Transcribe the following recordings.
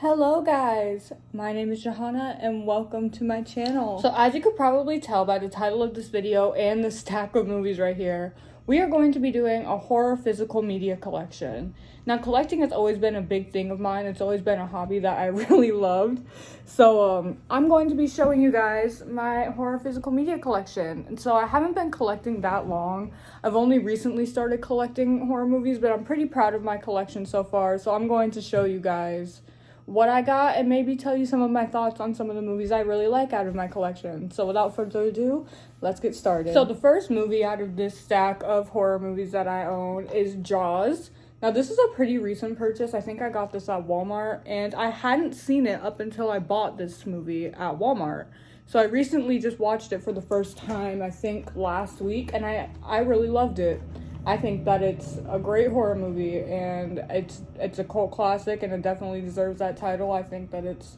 Hello guys, my name is Johanna and welcome to my channel. So as you could probably tell by the title of this video and the stack of movies right here, we are going to be doing a horror physical media collection. Now collecting has always been a big thing of mine. It's always been a hobby that I really loved. So I'm going to be showing you guys my horror physical media collection. And so I haven't been collecting that long. I've only recently started collecting horror movies, but I'm pretty proud of my collection so far. So I'm going to show you guys what I got and maybe tell you some of my thoughts on some of the movies I really like out of my collection. So without further ado, let's get started. So the first movie out of this stack of horror movies that I own is Jaws. Now this is a pretty recent purchase. I think I got this at Walmart and I hadn't seen it up until I bought this movie at Walmart. So I recently just watched it for the first time, I think last week, and I really loved it. I think that it's a great horror movie and it's a cult classic and it definitely deserves that title. I think that it's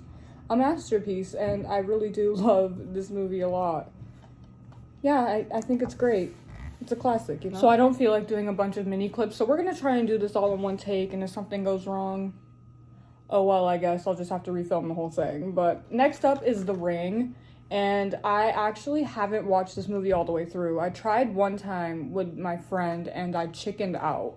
a masterpiece and I really do love this movie a lot. Yeah, I think it's great. It's a classic, you know? So I don't feel like doing a bunch of mini clips, so we're gonna try and do this all in one take, and if something goes wrong, oh well, I guess I'll just have to refilm the whole thing. But next up is The Ring. And I actually haven't watched this movie all the way through. I tried one time with my friend and I chickened out.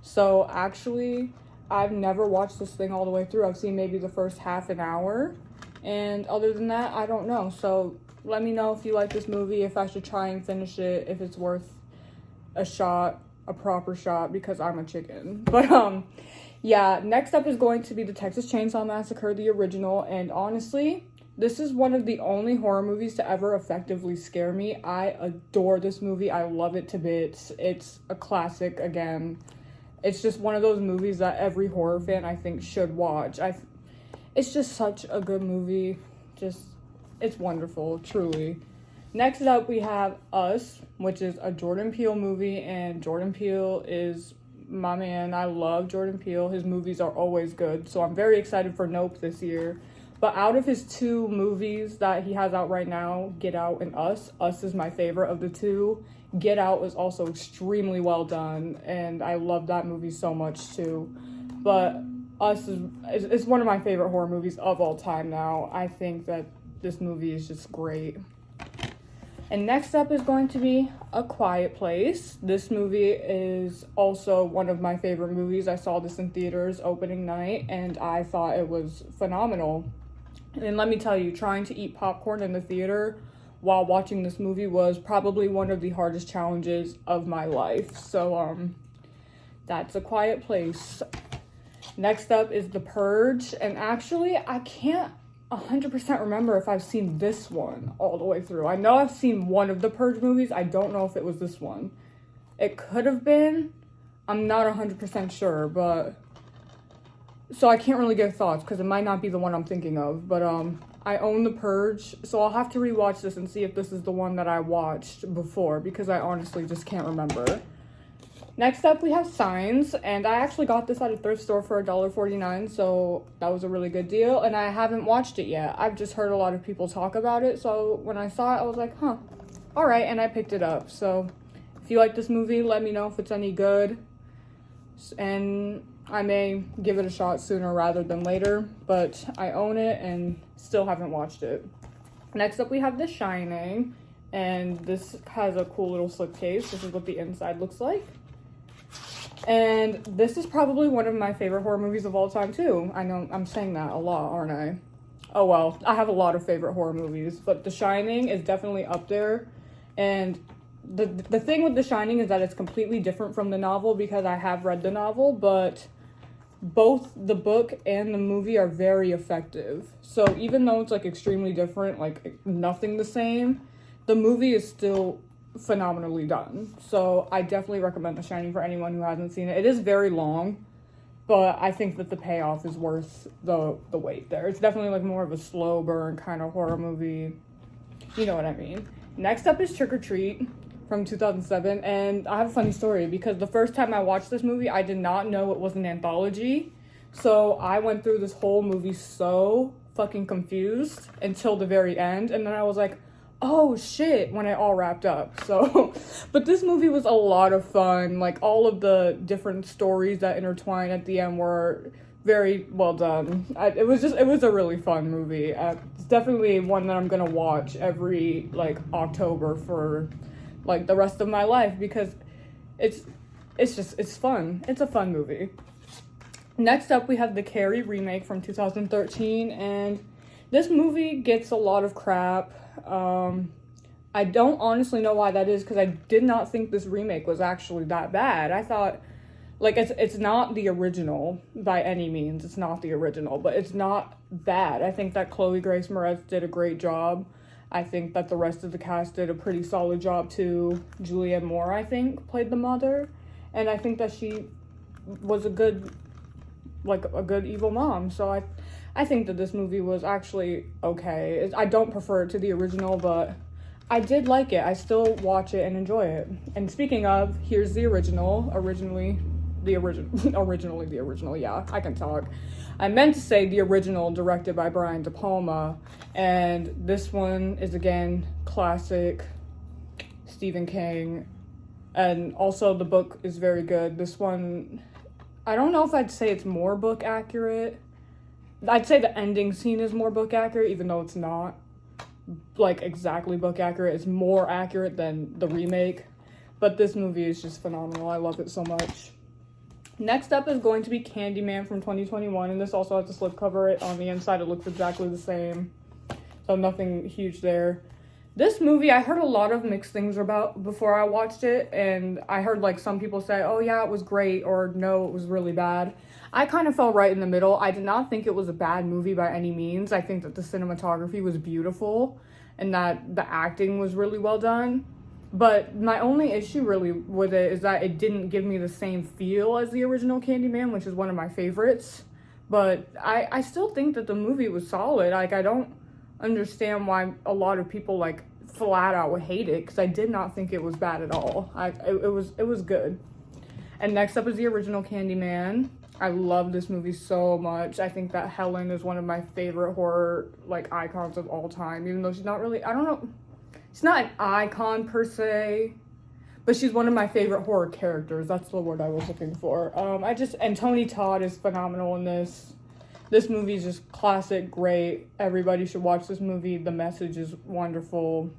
So actually, I've never watched this thing all the way through. I've seen maybe the first half an hour. And other than that, I don't know. So let me know if you like this movie, if I should try and finish it, if it's worth a shot, a proper shot, because I'm a chicken. But yeah, next up is going to be the Texas Chainsaw Massacre, the original. And honestly, this is one of the only horror movies to ever effectively scare me. I adore this movie. I love it to bits. It's a classic again. It's just one of those movies that every horror fan, I think, should watch. It's just such a good movie. It's wonderful, truly. Next up, we have Us, which is a Jordan Peele movie, and Jordan Peele is my man. I love Jordan Peele. His movies are always good, so I'm very excited for Nope this year. But out of his two movies that he has out right now, Get Out and Us is my favorite of the two. Get Out is also extremely well done, and I love that movie so much too. But Us is one of my favorite horror movies of all time now. I think that this movie is just great. And next up is going to be A Quiet Place. This movie is also one of my favorite movies. I saw this in theaters opening night, and I thought it was phenomenal. And let me tell you, trying to eat popcorn in the theater while watching this movie was probably one of the hardest challenges of my life. So, that's A Quiet Place. Next up is The Purge. And actually, I can't 100% remember if I've seen this one all the way through. I know I've seen one of the Purge movies. I don't know if it was this one. It could have been. I'm not 100% sure, but so I can't really give thoughts because it might not be the one I'm thinking of. But I own The Purge, so I'll have to rewatch this and see if this is the one that I watched before, because I honestly just can't remember. Next up, we have Signs, and I actually got this at a thrift store for $1.49, so that was a really good deal, and I haven't watched it yet. I've just heard a lot of people talk about it, so when I saw it, I was like, huh, all right, and I picked it up. So if you like this movie, let me know if it's any good, and I may give it a shot sooner rather than later, but I own it and still haven't watched it. Next up, we have The Shining, and this has a cool little slipcase. This is what the inside looks like. And this is probably one of my favorite horror movies of all time, too. I know I'm saying that a lot, aren't I? Oh, well, I have a lot of favorite horror movies, but The Shining is definitely up there. And the thing with The Shining is that it's completely different from the novel, because I have read the novel, but both the book and the movie are very effective. So even though it's, like, extremely different, like, nothing the same, the movie is still phenomenally done. So I definitely recommend The Shining for anyone who hasn't seen it. It is very long, but I think that the payoff is worth the wait there. It's definitely like more of a slow burn kind of horror movie. You know what I mean. Next up is Trick or Treat from 2007, and I have a funny story because the first time I watched this movie, I did not know it was an anthology. So I went through this whole movie so fucking confused until the very end, and then I was like, oh shit, when it all wrapped up. So but this movie was a lot of fun. Like, all of the different stories that intertwine at the end were very well done. It was a really fun movie. It's definitely one that I'm gonna watch every like October for like the rest of my life, because it's fun. It's a fun movie. Next up, we have the Carrie remake from 2013, and this movie gets a lot of crap. I don't honestly know why that is, because I did not think this remake was actually that bad. I thought, like, it's not the original by any means. It's not the original, but it's not bad. I think that Chloe Grace Moretz did a great job. I think that the rest of the cast did a pretty solid job too. Julianne Moore, I think, played the mother, and I think that she was a good evil mom. So I think that this movie was actually okay. I don't prefer it to the original, but I did like it. I still watch it and enjoy it. And speaking of, here's the original. Originally the original, yeah, I can talk. I meant to say the original, directed by Brian De Palma, and this one is, again, classic Stephen King, and also the book is very good. This one, I don't know if I'd say it's more book accurate. I'd say the ending scene is more book accurate, even though it's not, like, exactly book accurate. It's more accurate than the remake, but this movie is just phenomenal. I love it so much. Next up is going to be Candyman from 2021, and this also has a slipcover. On the inside, it looks exactly the same, so nothing huge there. This movie, I heard a lot of mixed things about before I watched it, and I heard, like, some people say, oh yeah, it was great, or no, it was really bad. I kind of fell right in the middle. I did not think it was a bad movie by any means. I think that the cinematography was beautiful, and that the acting was really well done. But my only issue really with it is that it didn't give me the same feel as the original Candyman, which is one of my favorites. But I still think that the movie was solid. Like, I don't understand why a lot of people, like, flat out would hate it, because I did not think it was bad at all. It was good. And next up is the original Candyman. I love this movie so much. I think that Helen is one of my favorite horror, like, icons of all time, even though she's not really, I don't know, she's not an icon per se, but she's one of my favorite horror characters. That's the word I was looking for. And Tony Todd is phenomenal in this. This movie is just classic, great. Everybody should watch this movie. The message is wonderful,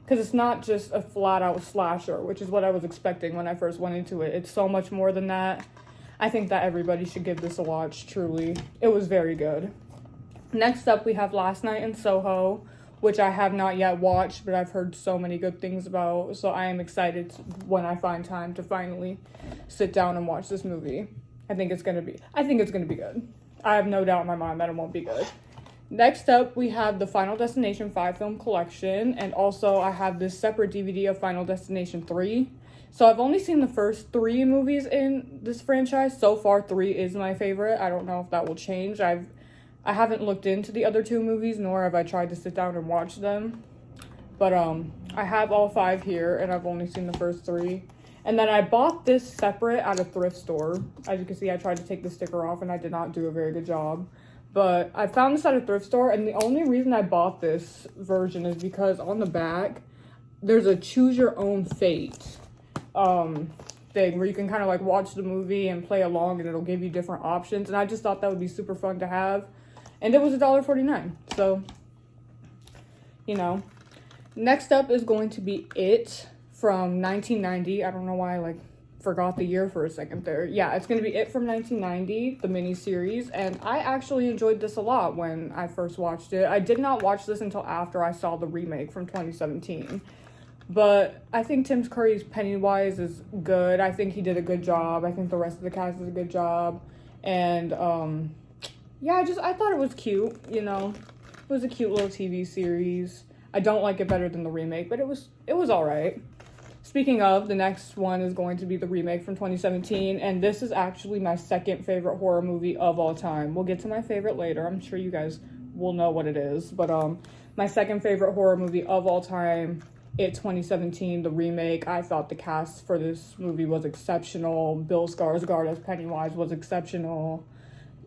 because it's not just a flat-out slasher, which is what I was expecting when I first went into it. It's so much more than that. I think that everybody should give this a watch, truly. It was very good. Next up, we have Last Night in Soho, which I have not yet watched, but I've heard so many good things about, so I am excited when I find time to finally sit down and watch this movie. I think it's gonna be good. I have no doubt in my mind that it won't be good. Next up, we have the Final Destination 5 film collection, and also I have this separate DVD of Final Destination 3. So I've only seen the first 3 movies in this franchise. So far, 3 is my favorite. I don't know if that will change. I haven't looked into the other 2 movies, nor have I tried to sit down and watch them. But I have all 5 here, and I've only seen the first 3. And then I bought this separate at a thrift store. As you can see, I tried to take the sticker off, and I did not do a very good job. But I found this at a thrift store, and the only reason I bought this version is because on the back, there's a choose your own fate thing where you can kind of like watch the movie and play along, and it'll give you different options. And I just thought that would be super fun to have. And it was $1.49. So, you know. Next up is going to be It from 1990. I don't know why I like forgot the year for a second there. Yeah, it's going to be It from 1990, the miniseries. And I actually enjoyed this a lot when I first watched it. I did not watch this until after I saw the remake from 2017. But I think Tim Curry's Pennywise is good. I think he did a good job. I think the rest of the cast did a good job. And, yeah, I thought it was cute, you know. It was a cute little TV series. I don't like it better than the remake, but it was all right. Speaking of, the next one is going to be the remake from 2017, and this is actually my second favorite horror movie of all time. We'll get to my favorite later. I'm sure you guys will know what it is, but my second favorite horror movie of all time, It 2017, the remake. I thought the cast for this movie was exceptional. Bill Skarsgård as Pennywise was exceptional.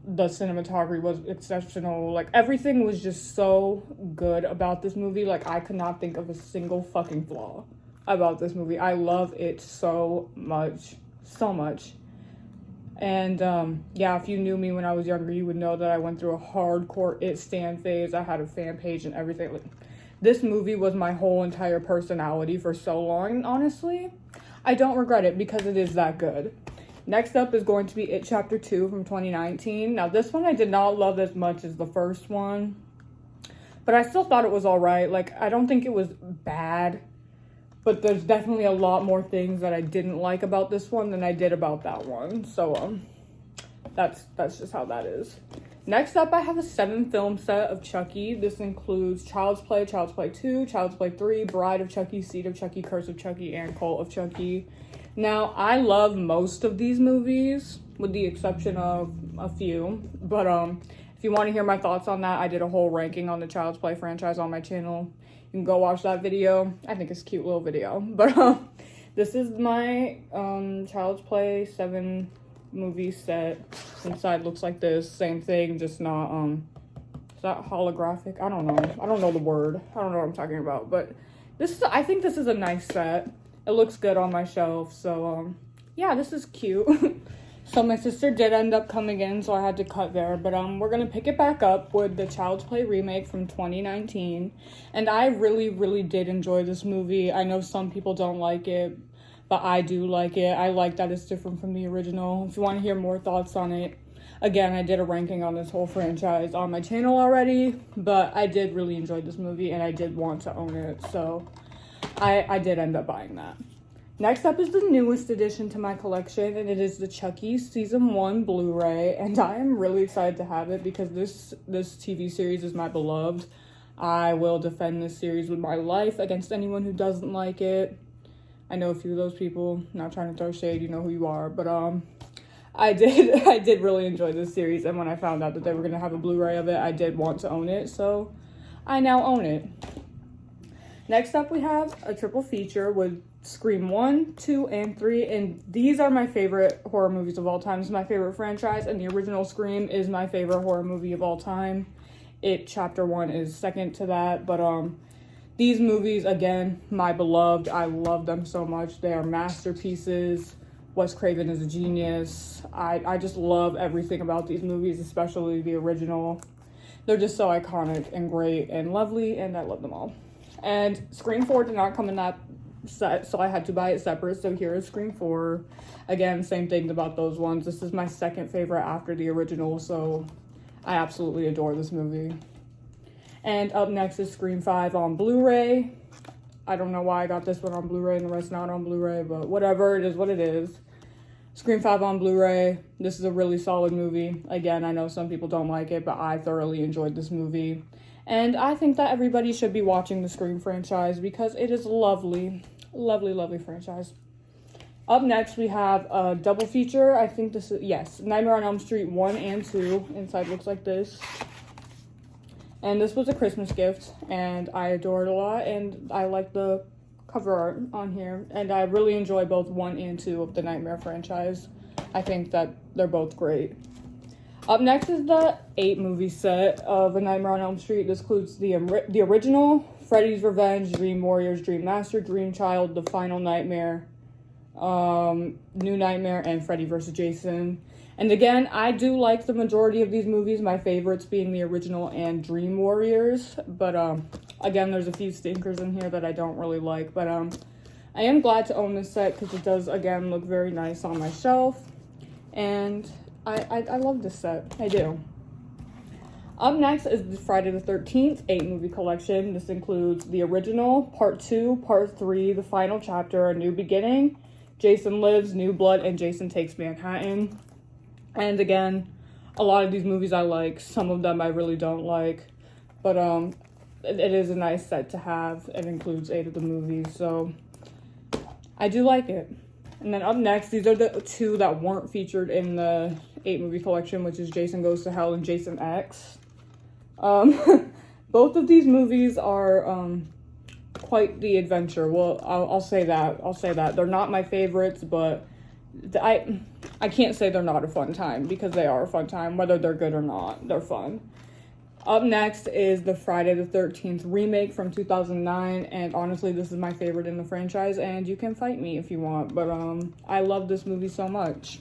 The cinematography was exceptional. Like, everything was just so good about this movie. Like, I could not think of a single fucking flaw about this movie. I love it so much. So much. And yeah, if you knew me when I was younger, you would know that I went through a hardcore It stan phase. I had a fan page and everything. Like, this movie was my whole entire personality for so long, and honestly, I don't regret it because it is that good. Next up is going to be It Chapter 2 from 2019. Now, this one I did not love as much as the first one, but I still thought it was alright. Like, I don't think it was bad, but there's definitely a lot more things that I didn't like about this one than I did about that one. So, that's just how that is. Next up, I have a 7-film set of Chucky. This includes Child's Play 2, Child's Play 3, Bride of Chucky, Seed of Chucky, Curse of Chucky, and Cult of Chucky. Now, I love most of these movies, with the exception of a few. But if you want to hear my thoughts on that, I did a whole ranking on the Child's Play franchise on my channel. You can go watch that video. I think it's a cute little video. But this is my Child's Play 7 movie set. Inside looks like this. Same thing, just not is that holographic? I don't know the word. I don't know what I'm talking about. But I think this is a nice set. It looks good on my shelf. So yeah, this is cute. So my sister did end up coming in, so I had to cut there. But we're gonna pick it back up with the Child's Play remake from 2019. And I really, really did enjoy this movie. I know some people don't like it, but I do like it. I like that it's different from the original. If you want to hear more thoughts on it, again, I did a ranking on this whole franchise on my channel already, but I did really enjoy this movie and I did want to own it, so I did end up buying that. Next up is the newest addition to my collection, and it is the Chucky Season 1 Blu-ray, and I am really excited to have it because this TV series is my beloved. I will defend this series with my life against anyone who doesn't like it. I know a few of those people, not trying to throw shade, you know who you are, but I did really enjoy this series, and when I found out that they were going to have a Blu-ray of it, I did want to own it, so I now own it. Next up, we have a triple feature with Scream 1, 2, and 3, and these are my favorite horror movies of all time. This is my favorite franchise, and the original Scream is my favorite horror movie of all time. It Chapter 1 is second to that, but these movies, again, my beloved. I love them so much. They are masterpieces. Wes Craven is a genius. I just love everything about these movies, especially the original. They're just so iconic and great and lovely, and I love them all. And Scream 4 did not come in that set, so I had to buy it separate. So here is Scream 4. Again, same things about those ones. This is my second favorite after the original, so I absolutely adore this movie. And up next is Scream 5 on Blu-ray. I don't know why I got this one on Blu-ray and the rest not on Blu-ray, but whatever, it is what it is. Scream 5 on Blu-ray. This is a really solid movie. Again, I know some people don't like it, but I thoroughly enjoyed this movie. And I think that everybody should be watching the Scream franchise because it is lovely. Lovely, lovely franchise. Up next, we have a double feature. I think this is, yes, Nightmare on Elm Street 1 and 2. Inside looks like this. And this was a Christmas gift, and I adore it a lot, and I like the cover art on here. And I really enjoy both 1 and 2 of the Nightmare franchise. I think that they're both great. Up next is the 8-movie set of A Nightmare on Elm Street. This includes the original, Freddy's Revenge, Dream Warriors, Dream Master, Dream Child, The Final Nightmare, New Nightmare, and Freddy vs. Jason. And again, I do like the majority of these movies, my favorites being the original and Dream Warriors. But again, there's a few stinkers in here that I don't really like. But I am glad to own this set because it does, again, look very nice on my shelf. And I love this set. I do. Up next is the Friday the 13th 8-movie collection. This includes the original, Part 2, Part 3, The Final Chapter, A New Beginning, Jason Lives, New Blood, and Jason Takes Manhattan. And again, a lot of these movies I like. Some of them I really don't like. But it is a nice set to have. It includes 8 of the movies, so I do like it. And then up next, these are the 2 that weren't featured in the 8-movie collection, which is Jason Goes to Hell and Jason X. Both of these movies are quite the adventure. Well, I'll say that. They're not my favorites, but I can't say they're not a fun time because they are a fun time, whether they're good or not. They're fun. Up next is the Friday the 13th remake from 2009, and honestly, this is my favorite in the franchise, and you can fight me if you want, but I love this movie so much.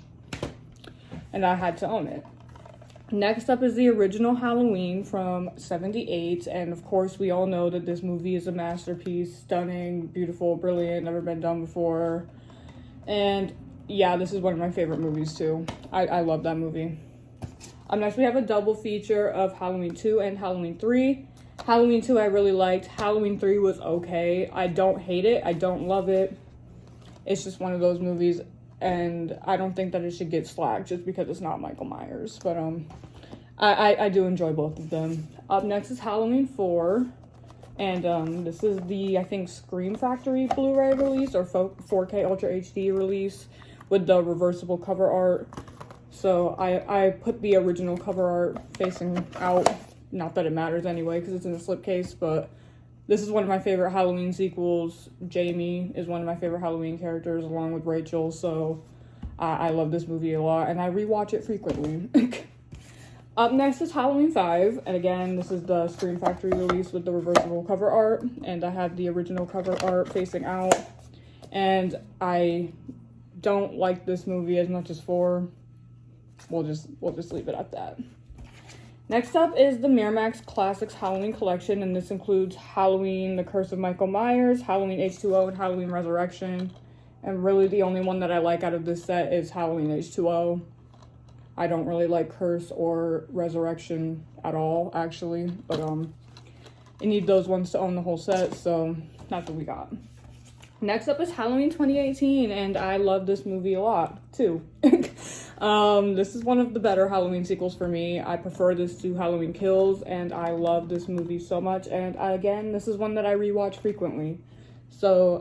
and I had to own it. Next up is the original Halloween from '78, and of course we all know that this movie is a masterpiece, stunning, beautiful, brilliant, never been done before. And yeah, this is one of my favorite movies too. I love that movie. Next we have a double feature of Halloween 2 and Halloween 3. Halloween 2 I really liked. Halloween 3 was okay. I don't hate it. I don't love it. It's just one of those movies, and I don't think that it should get slack just because it's not Michael Myers. But I do enjoy both of them. Up next is Halloween 4. And this is the, I think, Scream Factory Blu-ray release or 4K Ultra HD release with the reversible cover art. So I put the original cover art facing out. Not that it matters anyway because it's in a slipcase, but this is one of my favorite Halloween sequels. Jamie is one of my favorite Halloween characters along with Rachel, so I love this movie a lot and I rewatch it frequently. Up next is Halloween 5, and again, this is the Scream Factory release with the reversible cover art, and I have the original cover art facing out, and I don't like this movie as much as 4. We'll just leave it at that. Next up is the Miramax Classics Halloween Collection, and this includes Halloween, The Curse of Michael Myers, Halloween H2O, and Halloween Resurrection, and really the only one that I like out of this set is Halloween H2O. I don't really like Curse or Resurrection at all, actually, but you need those ones to own the whole set, so that's what we got. Next up is Halloween 2018, and I love this movie a lot, too. This is one of the better Halloween sequels for me. I prefer this to Halloween Kills, and I love this movie so much, and again, this is one that I rewatch frequently. So,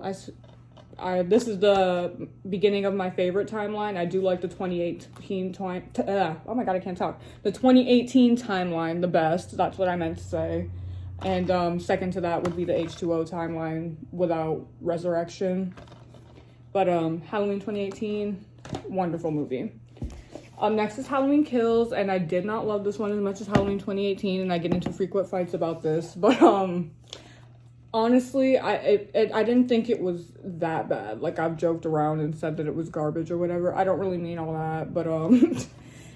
this is the beginning of my favorite timeline. I do like the 2018 oh my god, I can't talk. The 2018 timeline the best. That's what I meant to say. And second to that would be the H2O timeline without Resurrection. But Halloween 2018, wonderful movie. Next is Halloween Kills, and I did not love this one as much as Halloween 2018, and I get into frequent fights about this. But honestly, I didn't think it was that bad. Like, I've joked around and said that it was garbage or whatever. I don't really mean all that, but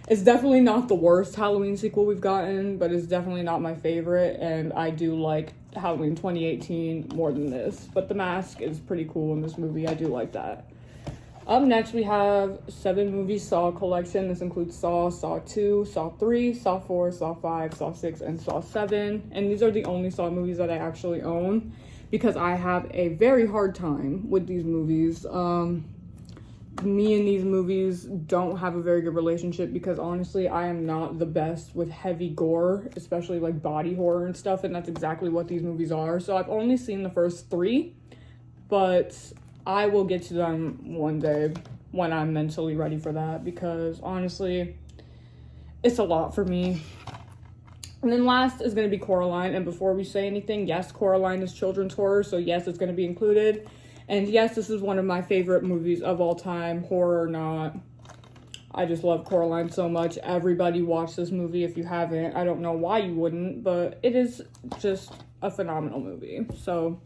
it's definitely not the worst Halloween sequel we've gotten, but it's definitely not my favorite, and I do like Halloween 2018 more than this. But the mask is pretty cool in this movie. I do like that. Up next, we have 7 movie Saw collection. This includes Saw, Saw 2, Saw 3, Saw 4, Saw 5, Saw 6, and Saw 7. And these are the only Saw movies that I actually own because I have a very hard time with these movies. Me and these movies don't have a very good relationship because honestly, I am not the best with heavy gore, especially like body horror and stuff, and that's exactly what these movies are. So I've only seen the first 3, but I will get to them one day when I'm mentally ready for that because honestly, it's a lot for me. And then last is going to be Coraline, and before we say anything, yes, Coraline is children's horror, so yes, it's going to be included. And yes, this is one of my favorite movies of all time, horror or not. I just love Coraline so much. Everybody watch this movie if you haven't. I don't know why you wouldn't, but it is just a phenomenal movie. So,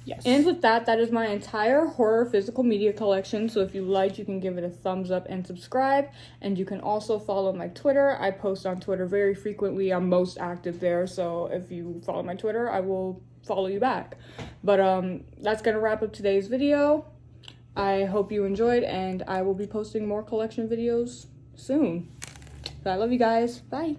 yes. And with that, that is my entire horror physical media collection. So if you liked, you can give it a thumbs up and subscribe. And you can also follow my Twitter. I post on Twitter very frequently. I'm most active there. So if you follow my Twitter, I will follow you back. But that's gonna wrap up today's video. I hope you enjoyed, and I will be posting more collection videos soon. So I love you guys. Bye.